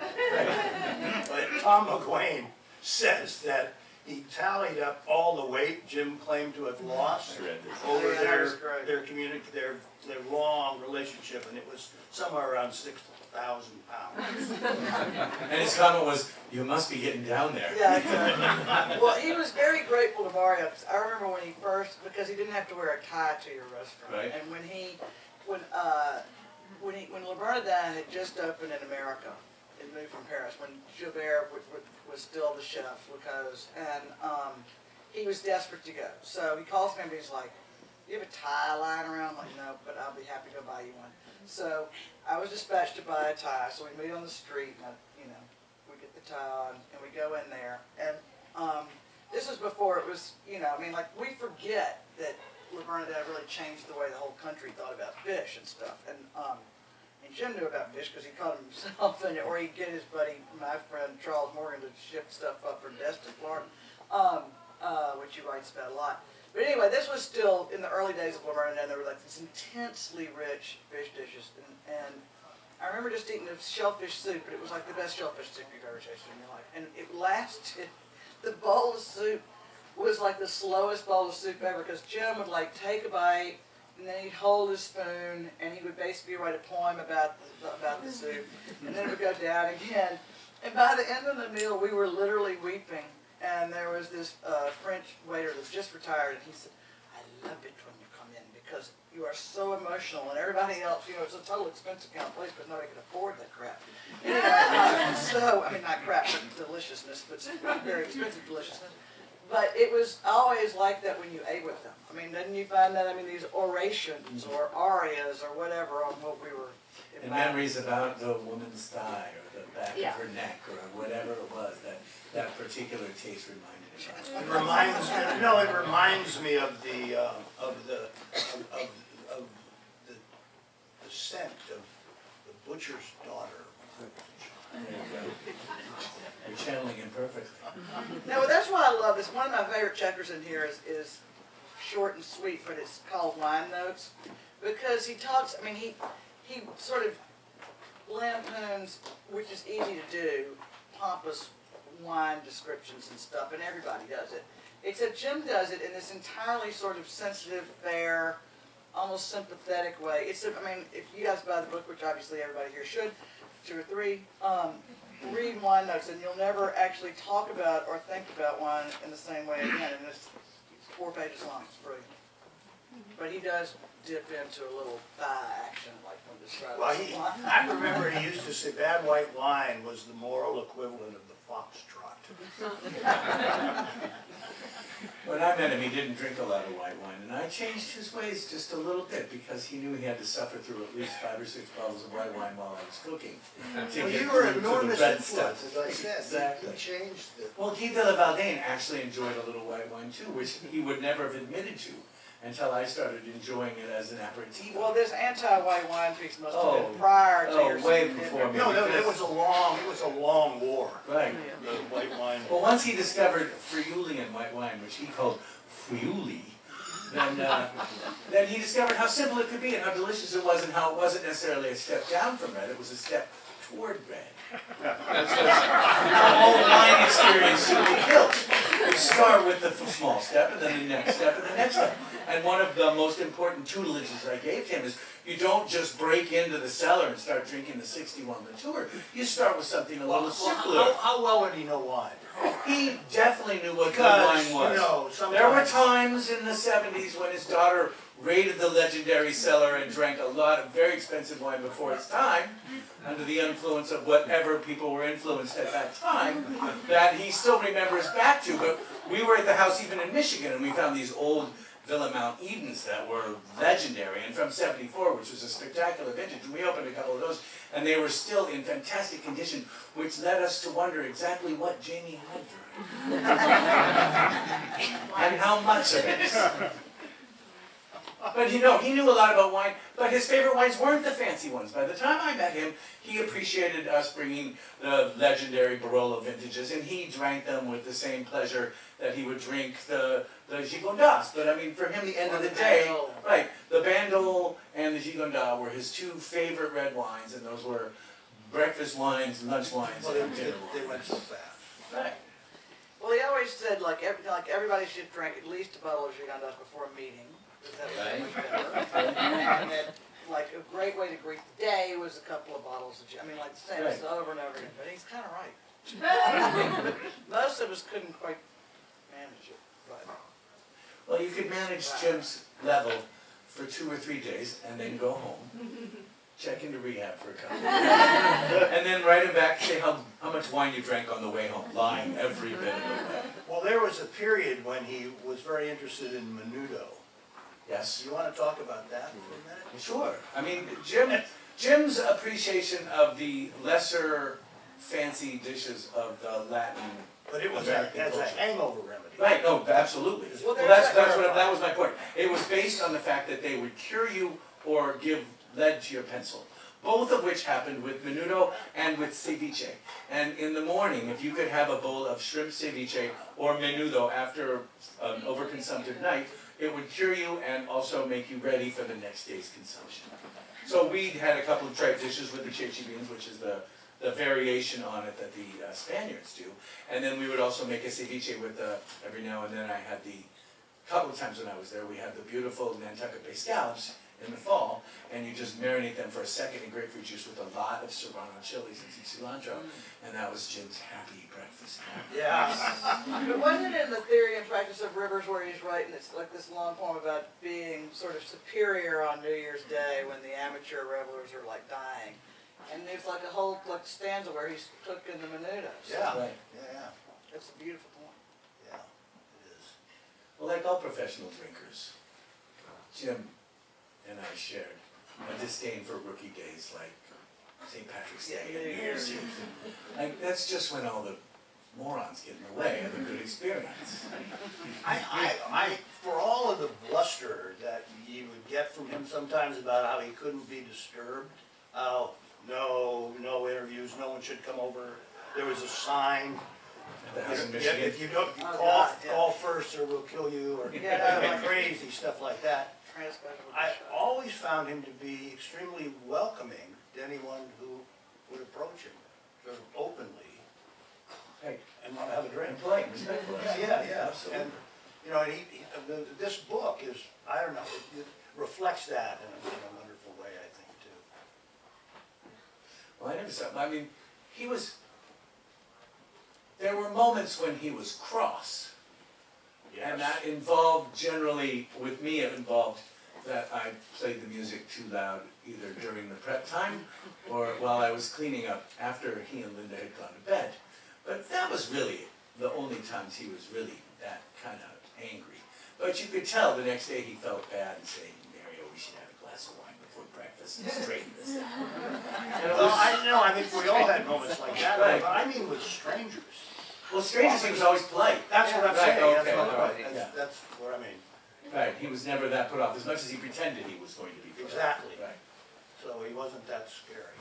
But Tom McGuane says that he tallied up all the weight Jim claimed to have lost over Yeah, that was great. their long relationship, and it was somewhere around 6,000 pounds. And his comment was, you must be getting down there. Yeah, exactly. Well, he was very grateful to Mario, 'cause I remember when he first, because he didn't have to wear a tie to your restaurant. Right. And when LeBernardin had just opened in America, it moved from Paris, when Gilbert was still the chef, he was desperate to go. So he calls me and he's like, you have a tie lying around? I'm like, no, but I'll be happy to buy you one. So I was dispatched to buy a tie, so we meet on the street, and we get the tie on, and we go in there. And this was before it was, we forget that LeBernardin really changed the way the whole country thought about fish and stuff. And Jim knew about fish because he caught them himself, or he'd get his buddy, my friend Charles Morgan, to ship stuff up from Destin, Florida, which he writes about a lot. But anyway, this was still in the early days of LeBernardin, and there were like these intensely rich fish dishes. And I remember just eating the shellfish soup, but it was like the best shellfish soup you've ever tasted in your life. And it lasted, the bowl of soup was like the slowest bowl of soup ever, because Jim would like take a bite, and then he'd hold his spoon, and he would basically write a poem about the soup, and then it would go down again. And by the end of the meal, we were literally weeping, and there was this French waiter that was just retired, and he said, "I love it when you come in, because you are so emotional, and everybody else, you know, it's a total expense account place, but nobody can afford that crap." So, I mean, not crap, but deliciousness, but very expensive deliciousness. But it was always like that when you ate with them. I mean, didn't you find that? I mean, these orations or arias or whatever on what we were. And memories about the woman's thigh or the back of her neck or whatever it was that particular taste reminded me of. It reminds me, no, it reminds me of the scent of the butcher's daughter. There you go. You're channeling him perfectly. No, that's why I love this. One of my favorite chapters in here is short and sweet, but it's called Wine Notes, because he talks. I mean, he sort of lampoons, which is easy to do, pompous wine descriptions and stuff, and everybody does it. Except Jim does it in this entirely sort of sensitive, fair, almost sympathetic way. I mean, if you guys buy the book, which obviously everybody here should, 2 or 3, read Wine Notes, and you'll never actually talk about or think about wine in the same way again. And it's 4 pages long. It's brilliant. But he does dip into a little thigh action, like when describing Well, wine. I remember he used to say bad white wine was the moral equivalent of the foxtrot. When I met him, he didn't drink a lot of white wine, and I changed his ways just a little bit because he knew he had to suffer through at least 5 or 6 bottles of white wine while I was cooking. to Well, get you were through an to the enormous bread influence, stuff. as I said. Exactly. You changed the... Well, Guy de la Valdaine actually enjoyed a little white wine too, which he would never have admitted to until I started enjoying it as an aperitif. Well, this anti-white wine piece must have been prior to your... way before me. No, it was a long war. Right. The white wine. Well, once he discovered Friulian white wine, which he called Friuli, then he discovered how simple it could be and how delicious it was and how it wasn't necessarily a step down from red, it was a step toward red. That's how all wine experience should be built. You start with the small step and then the next step and the next step. And one of the most important tutelages I gave him is you don't just break into the cellar and start drinking the 61 Latour. You start with something a little simpler. How well did he know wine? He definitely knew what good Because, wine was. you know, There were sometimes... times in the 70s when his daughter raided the legendary cellar and drank a lot of very expensive wine before its time, under the influence of whatever people were influenced at that time, that he still remembers back to. But we were at the house even in Michigan, and we found these old Villa Mount Edens that were legendary, and from '74, which was a spectacular vintage. We opened a couple of those, and they were still in fantastic condition, which led us to wonder exactly what Jamie had drank. And how much of it. But you know, he knew a lot about wine, but his favorite wines weren't the fancy ones. By the time I met him, he appreciated us bringing the legendary Barolo vintages, and he drank them with the same pleasure that he would drink the Gigondas. But I mean, for him, the end of the day, right, the Bandol and the Gigondas were his 2 favorite red wines, and those were breakfast wines, lunch wines, Well, and dinner they wines. went so fast. Right. Well, he always said, like everybody should drink at least a bottle of Gigondas before a meeting. That was much better. And that, like, a great way to greet the day was a couple of bottles of I mean, like, the same Right. over and over again. But he's kind of right. Most of us couldn't quite manage it. But Well, you could manage Jim's level for 2 or 3 days and then go home, check into rehab for a couple of days, and then write him back, say how much wine you drank on the way home, lying every bit of the way. Well, there was a period when he was very interested in Menudo. Yes? Do you want to talk about that for a minute? Sure. I mean, Jim's appreciation of the lesser fancy dishes of the Latin. But it was American as a culture. hangover remedy. Right, no, absolutely. Well, Well, there's that was my point. It was based on the fact that they would cure you or give lead to your pencil. Both of which happened with menudo and with ceviche. And in the morning, if you could have a bowl of shrimp ceviche or menudo after an overconsumptive night, it would cure you and also make you ready for the next day's consumption. So we had a couple of tripe dishes with the chechi beans, which is the the variation on it that the Spaniards do. And then we would also make a ceviche with every now and then I had couple of times when I was there, we had the beautiful Nantucket Bay scallops in the fall, and you just marinate them for a second in grapefruit juice with a lot of serrano chilies and some cilantro, and that was Jim's happy breakfast. Yeah. But wasn't it in the Theory and Practice of Rivers where he's writing this, like this long poem about being sort of superior on New Year's Day when the amateur revelers are like dying? And there's like a whole like stanza where he's cooking the menudos. Yeah, Right. yeah, It's a beautiful poem. yeah, it is. Well, like all professional drinkers, Jim and I shared a disdain for rookie days like St. Patrick's Day and New Year's Eve. Like, that's just when all the morons get in the way of a good experience. For all of the bluster that you would get from him sometimes about how he couldn't be disturbed, no interviews, no one should come over. There was a sign, At the house in if Michigan. you don't, Oh, God, yeah. call first or we'll kill you, or Yeah. crazy stuff like that. I always found him to be extremely welcoming to anyone who would approach him, sort of openly, Hey, and want to have a drink. and polite, respectful. Yeah, Absolutely. and, you know, and this book is, I don't know, it reflects that in a wonderful way, I think, too. Well, I never saw, I mean, there were moments when he was cross. And that involved, generally, with me, it involved that I played the music too loud either during the prep time or while I was cleaning up after he and Linda had gone to bed. But that was really the only times he was really that kind of angry. But you could tell the next day he felt bad and saying, Mario, we should have a glass of wine before breakfast and straighten this out. And it Well, was, I know, I mean, we all had moments like that, Right. but I mean with strangers. well, strangers, he was always polite. That's what I'm Right, saying, okay, that's what all right, yeah. that's what I mean. Right, he was never that put off, as much as he pretended he was going to be put off. Exactly. Right. So he wasn't that scary.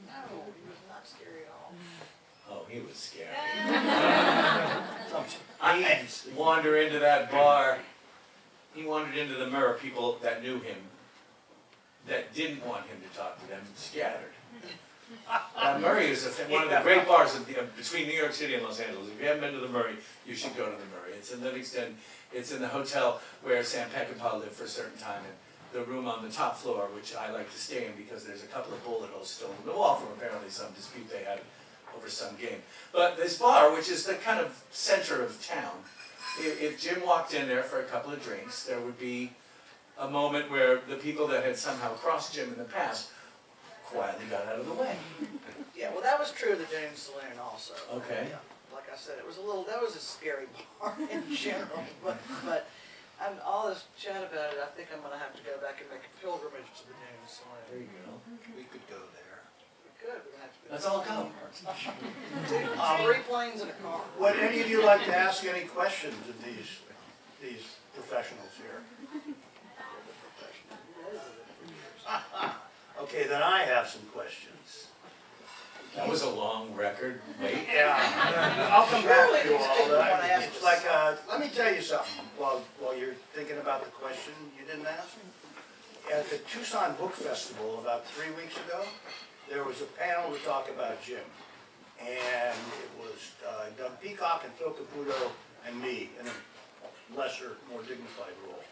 No, he was not scary at all. Oh, he was scary. Sometimes. He'd wander into that bar, he wandered into the mirror, people that knew him, that didn't want him to talk to them, scattered. Murray is one of the great bars between New York City and Los Angeles. If you haven't been to the Murray, you should go to the Murray. It's in Livingston. It's in the hotel where Sam Peckinpah lived for a certain time, and the room on the top floor, which I like to stay in because there's a couple of bullet holes still in the wall from apparently some dispute they had over some game. But this bar, which is the kind of center of town, if Jim walked in there for a couple of drinks, there would be a moment where the people that had somehow crossed Jim in the past quietly got out of the way. Yeah, well, that was true of the James Saloon also. Okay. Like I said, that was a scary bar in general, but all this chat about it, I think I'm gonna have to go back and make a pilgrimage to the James There Saloon. you go. We could go there. We could, we're gonna have to go. Let's all go. Three planes and a car. Would any of you like to ask any questions of these professionals here? Okay, then I have some questions. That was a long record. Wait. Yeah, I'll come back Surely to these all people wanna that. ask It's us. like, let me tell you something, while you're thinking about the question you didn't ask. At the Tucson Book Festival about 3 weeks ago, there was a panel to talk about Jim. And it was Doug Peacock and Phil Caputo and me in a lesser, more dignified role.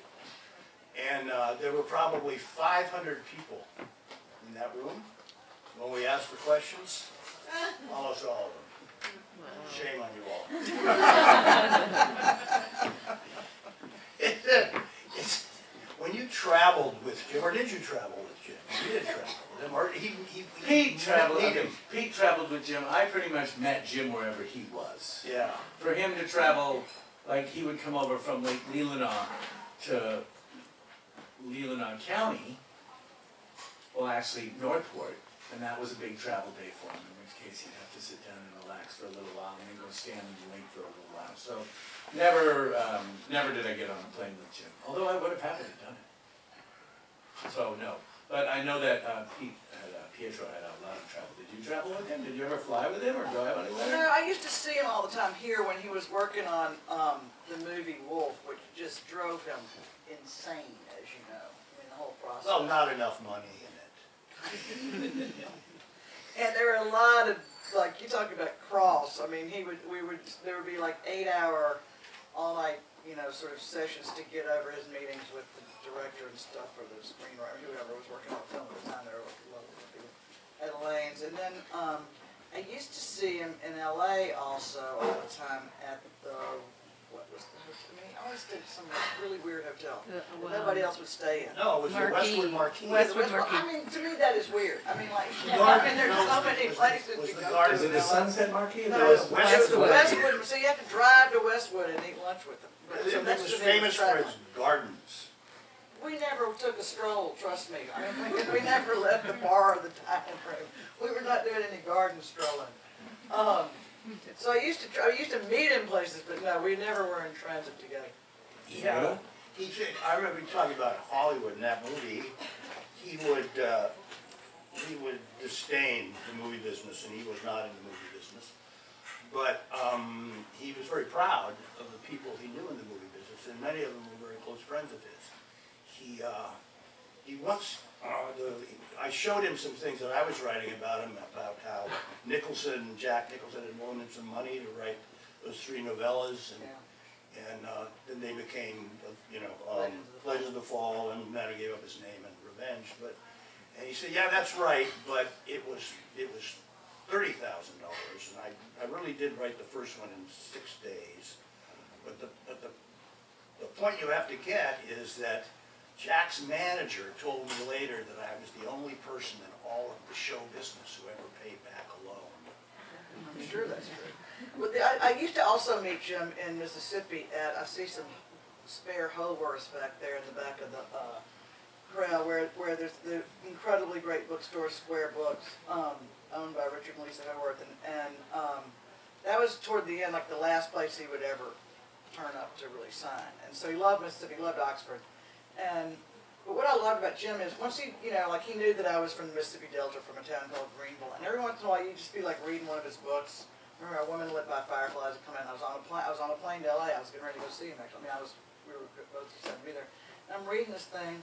And there were probably 500 people in that room. When we asked for questions, almost all of them. Shame on you all. When you traveled with Jim, or did you travel with Jim? You did travel with him, or Pete traveled. He did. Pete traveled with Jim. I pretty much met Jim wherever he was. Yeah. For him to travel, like he would come over from Lake Leelanau to Leelanau County, well, actually Northport, and that was a big travel day for him. In which case he'd have to sit down and relax for a little while, and then go stand in the lake for a little while. So never did I get on a plane with Jim. Although I would have happily done it. So no, but I know that Pietro had a lot of travel. Did you travel with him? Did you ever fly with him or go out anywhere? No, I used to see him all the time here when he was working on the movie Wolf, which just drove him insane, as you know. I mean, the whole process. Well, not enough money in it. And there were a lot of like, you talk about Cross, I mean, there would be like 8-hour, all-night, sort of sessions to get over his meetings with the director and stuff, or the screenwriter, whoever was working on the film at the time, there were a lot of people at Elaine's. And then, I used to see him in LA also all the time at the, what was the hotel? I mean, he always did some really weird hotel that nobody else would stay in. No, it was the Marquee. Westwood Marquee. Westwood I Marquee. mean, to me, that is weird. I mean, like, Garden- there's no, so many places was to the go Garden- Is to. it the Sunset Marquee? No, It was it was the Westwood. Westwood, so you had to drive to Westwood and eat lunch with them. So It that's was the name of famous for traveling. its gardens. We never took a stroll, trust me. I mean, we never left the bar or the dining room. We were not doing any garden strolling. So I used to meet him places, but no, we never were in transit together. Yeah. I remember talking about Hollywood in that movie. He would disdain the movie business, and he was not in the movie business. But he was very proud of the people he knew in the movie business, and many of them were very close friends of his. He once, I showed him some things that I was writing about him, about how Jack Nicholson had loaned him some money to write those 3 novellas, and then they became, Legends of the Fall, and Matter gave up his name, and Revenge. And he said, yeah, that's right, but it was $30,000, and I really did write the first one in 6 days. But the point you have to get is that Jack's manager told me later that I was the only person in all of the show business who ever paid back a loan. I'm sure that's true. But I used to also meet Jim in Mississippi I see some spare Howarths back there in the back of the crowd where there's the incredibly great bookstore, Square Books, owned by Richard and Lisa Howarth. And that was toward the end, like the last place he would ever turn up to really sign. And so he loved Mississippi, he loved Oxford. But what I loved about Jim is once he, like he knew that I was from the Mississippi Delta from a town called Greenville. And every once in a while you'd just be like reading one of his books. I remember A Woman Lit by Fireflies would come in. I was on a plane to LA. I was getting ready to go see him actually. I mean, we were both decided to be there. And I'm reading this thing.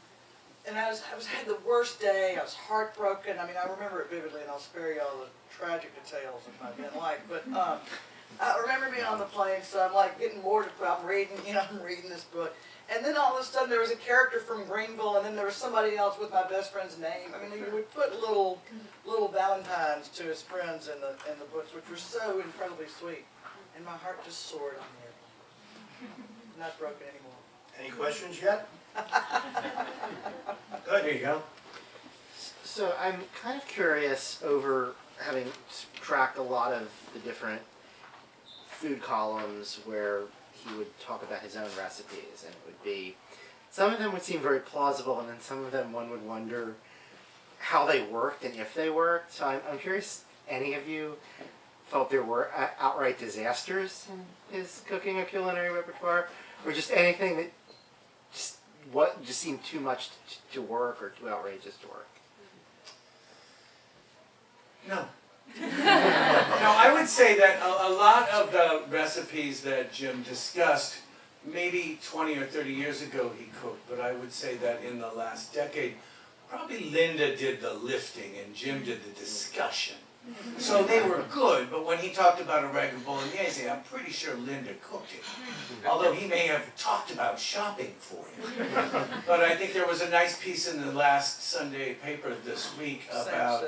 And I had the worst day. I was heartbroken. I mean, I remember it vividly, and I'll spare you all the tragic details of my young life. But I remember being on the plane, so I'm like getting bored. I'm reading this book. And then all of a sudden there was a character from Greenville, and then there was somebody else with my best friend's name. I mean, he would put little valentines to his friends in the books, which were so incredibly sweet. And my heart just soared on the airplane. Not broken anymore. Any questions yet? There Good. you go. So I'm kind of curious, over having tracked a lot of the different food columns where he would talk about his own recipes, and it would be, some of them would seem very plausible, and then some of them one would wonder how they worked and if they worked. So I'm curious, any of you felt there were outright disasters in his cooking or culinary repertoire, or just anything that just seemed too much to work or too outrageous to work? No. No, I would say that a lot of the recipes that Jim discussed, maybe 20 or 30 years ago he cooked, but I would say that in the last decade, probably Linda did the lifting and Jim did the discussion. So they were good, but when he talked about a rag of bolognese, I'm pretty sure Linda cooked it. Although he may have talked about shopping for him. But I think there was a nice piece in the last Sunday paper this week about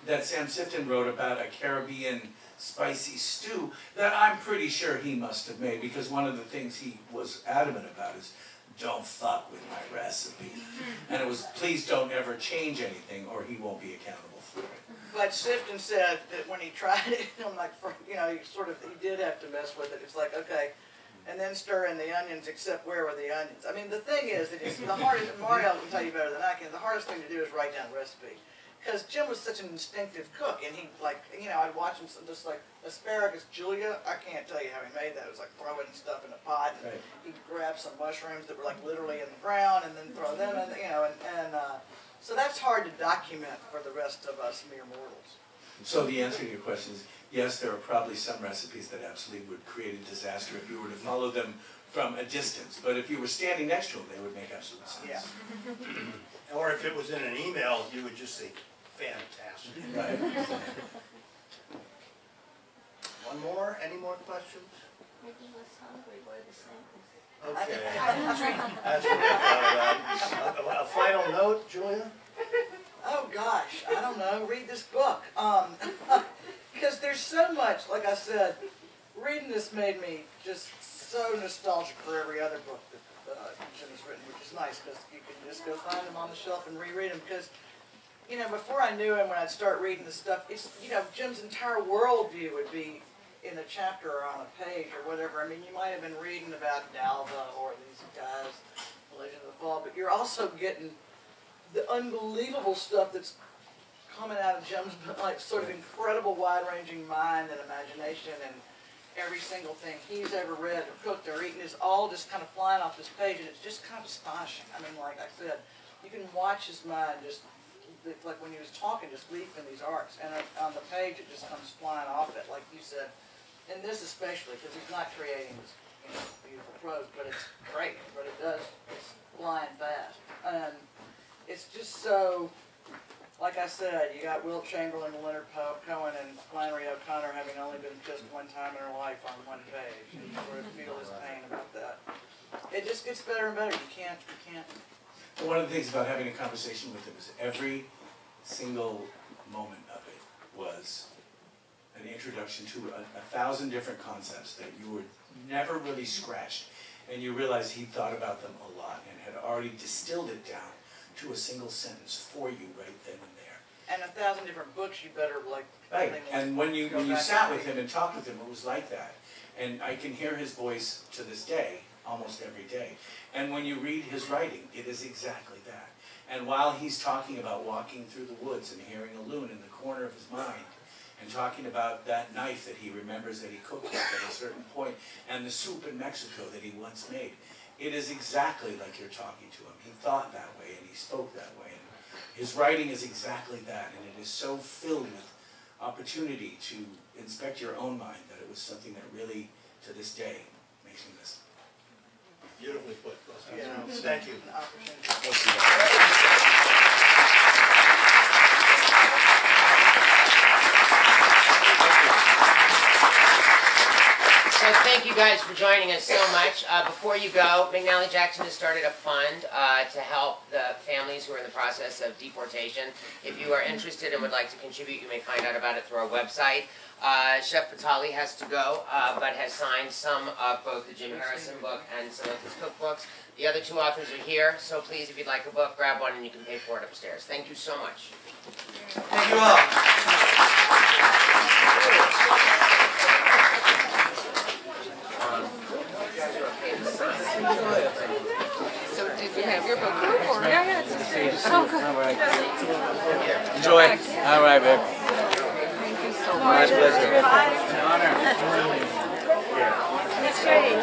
that Sam Sifton wrote about a Caribbean spicy stew that I'm pretty sure he must have made, because one of the things he was adamant about is, don't fuck with my recipe. And it was, please don't ever change anything or he won't be accountable for it. But Sifton said that when he tried it, I'm like, he did have to mess with it. It's like, okay, and then stir in the onions, except where were the onions? I mean, the thing is, that it's the hardest, Mario can tell you better than I can, the hardest thing to do is write down a recipe. Because Jim was such an instinctive cook, and he, I'd watch him just like asparagus Julia. I can't tell you how he made that. It was like throwing stuff in a pot. And Right. he'd grab some mushrooms that were like literally in the ground, and then throw them in, so that's hard to document for the rest of us mere mortals. So the answer to your question is, yes, there are probably some recipes that absolutely would create a disaster if you were to follow them from a distance. But if you were standing next to them, they would make absolute sense. Yeah. Or if it was in an email, you would just say, fantastic. Right. One more? Any more questions? Mickey was hungry, what are the same? Okay. That's what I thought about. A final note, Julia? Oh gosh, I don't know, read this book. Because there's so much, like I said, reading this made me just so nostalgic for every other book that Jim has written, which is nice because you can just go find them on the shelf and reread them. Because, you know, before I knew him, when I'd start reading the stuff, it's, you know, Jim's entire worldview would be in a chapter or on a page or whatever. I mean, you might have been reading about Dalva or these guys, Legend of the Fall, but you're also getting the unbelievable stuff that's coming out of Jim's, like, sort of incredible wide-ranging mind and imagination, and every single thing he's ever read or cooked or eaten is all just kind of flying off this page, and it's just kind of astonishing. I mean, like I said, you can watch his mind just, like when he was talking, just leap in these arcs, and on the page it just comes flying off it, like you said. And this especially, because he's not creating this, you know, beautiful prose, but it's great, but it does, it's flying fast. And it's just so, like I said, you got Wilt Chamberlain, Leonard Cohen, and Flannery O'Connor having only been kissed one time in their life on one page. And you sort of feel his pain about that. It just gets better and better. You can't. One of the things about having a conversation with him is every single moment of it was an introduction to 1,000 different concepts that you were never really scratched, and you realized he thought about them a lot and had already distilled it down to a single sentence for you right then and there. And 1,000 different books you better like. Right, and when you sat with him and talked with him, it was like that. And I can hear his voice to this day, almost every day. And when you read his writing, it is exactly that. And while he's talking about walking through the woods and hearing a loon in the corner of his mind, and talking about that knife that he remembers that he cooked with at a certain point, and the soup in Mexico that he once made, it is exactly like you're talking to him. He thought that way and he spoke that way. And his writing is exactly that, and it is so filled with opportunity to inspect your own mind that it was something that really, to this day, makes me miss. Beautifully put. Thank you. An opportunity. So thank you guys for joining us so much. Before you go, McNally Jackson has started a fund to help the families who are in the process of deportation. If you are interested and would like to contribute, you may find out about it through our website. Chef Patali has to go, but has signed some of both the Jim Harrison book and some of his cookbooks. The other two authors are here, so please, if you'd like a book, grab one and you can pay for it upstairs. Thank you so much. Thank you all. So did you have your book group or? Yeah, it's oh, good. Enjoy. All right, babe. Thank you so My much. pleasure. An honor. That's great.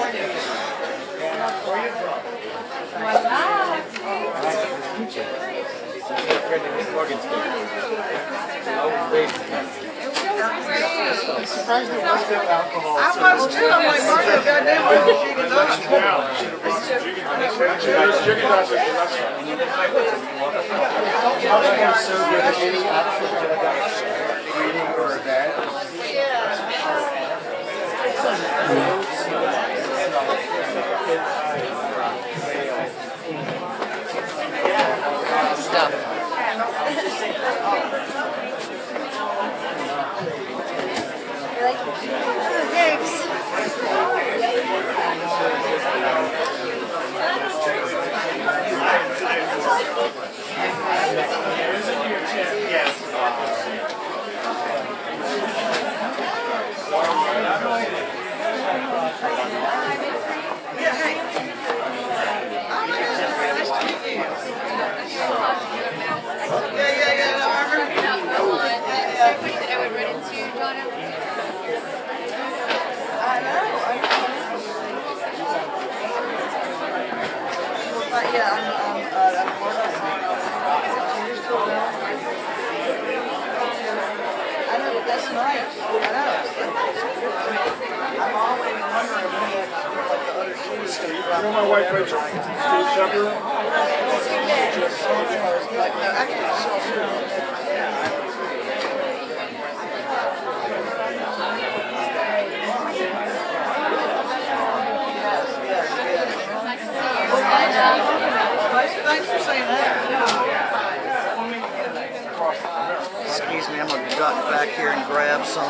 Morgan I'm surprised there was no alcohol. I was too. I'm like, Marco, goddamn, where did she get There's chicken nuggets at the restaurant. Are so good at any actual reading or event? You know my wife Rachel, Steve Shepherd?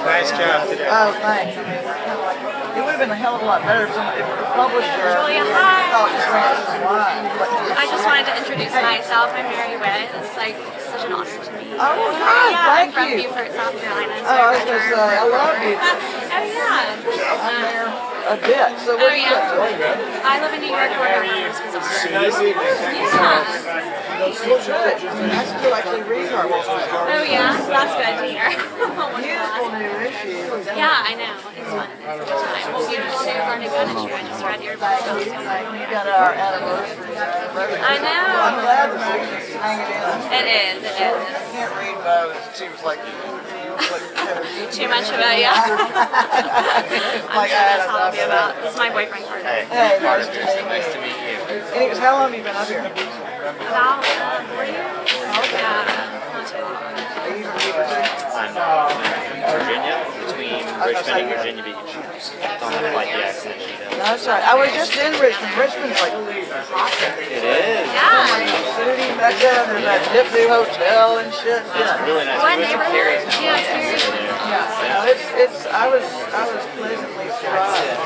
Nice job today. Oh, thanks. I mean, we're kind of like, it would have been a hell of a lot better if the publisher Julia, hi. thought it ran this line. I just wanted to introduce myself. I'm Mary Witt. It's like such an honor to meet you. Oh, hi, yeah, thank I'm from you. Beaufort, South Carolina. So Oh, I was gonna say, I love you. Oh, yeah. I'm there a bit. So Oh, where do you yeah. live? I live in New York, where Harper's Bazaar. Nice evening. Yeah. Well, good. I still actually read Harper's Bazaar. Oh, yeah? That's good to hear. Beautiful new issue. Yeah, I know. It's fun. It's a good time. Well, you just knew our new gun issue. I just read your book. You got our anniversary. I know. I'm glad to see you hanging in. It is. It is. I can't read, but it seems like Too much of it, yeah. I'm sure that's how it'll be about. This is my boyfriend, Carter. Hey, nice to meet you. Anyways, how long have you been up here? About 4 years? Yeah, not too long. Are you from Beaverton? I'm in Virginia, between Richmond and Virginia Beach. Don't like the accent she does. No, that's right. I was just in Richmond. Richmond's like It is. Yeah. city back there. There's that hip new hotel and shit. Yeah. Really nice. What We went to Carrie's neighborhood? Yeah, it's very Yeah. It's. I was pleasantly surprised.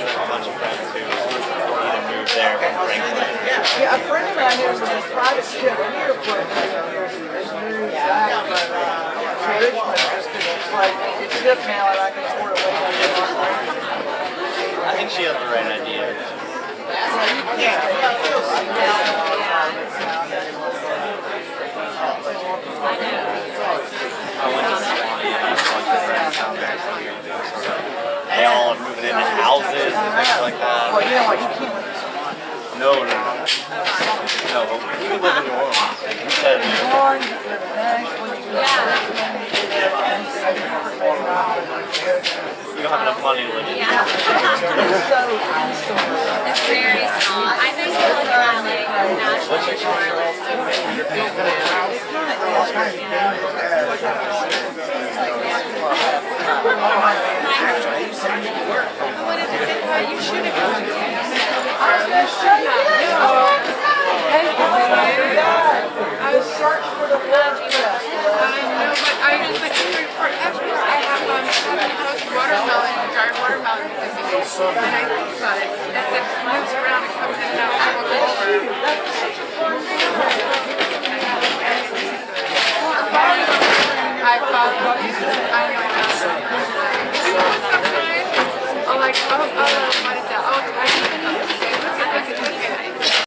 a bunch of friends who either moved there from Franklin. Yeah, a friend of mine who was in a private ship here for a few years has moved back to Richmond just because it's like it's hip now and I can afford to wait on it. I think she has the right idea. I went to Swanee and I saw my friends out there. They all are moving into houses and things like that. Well, you know what? You can't live No, but we would live in New Orleans. You said in Orange, you live in Nashville, you live you don't have enough money to live in. Yeah. It's very small. I think we're looking at like Nashville, New Orleans. the search for the love fest. Watermelon, dried watermelon, and I think about it. That's a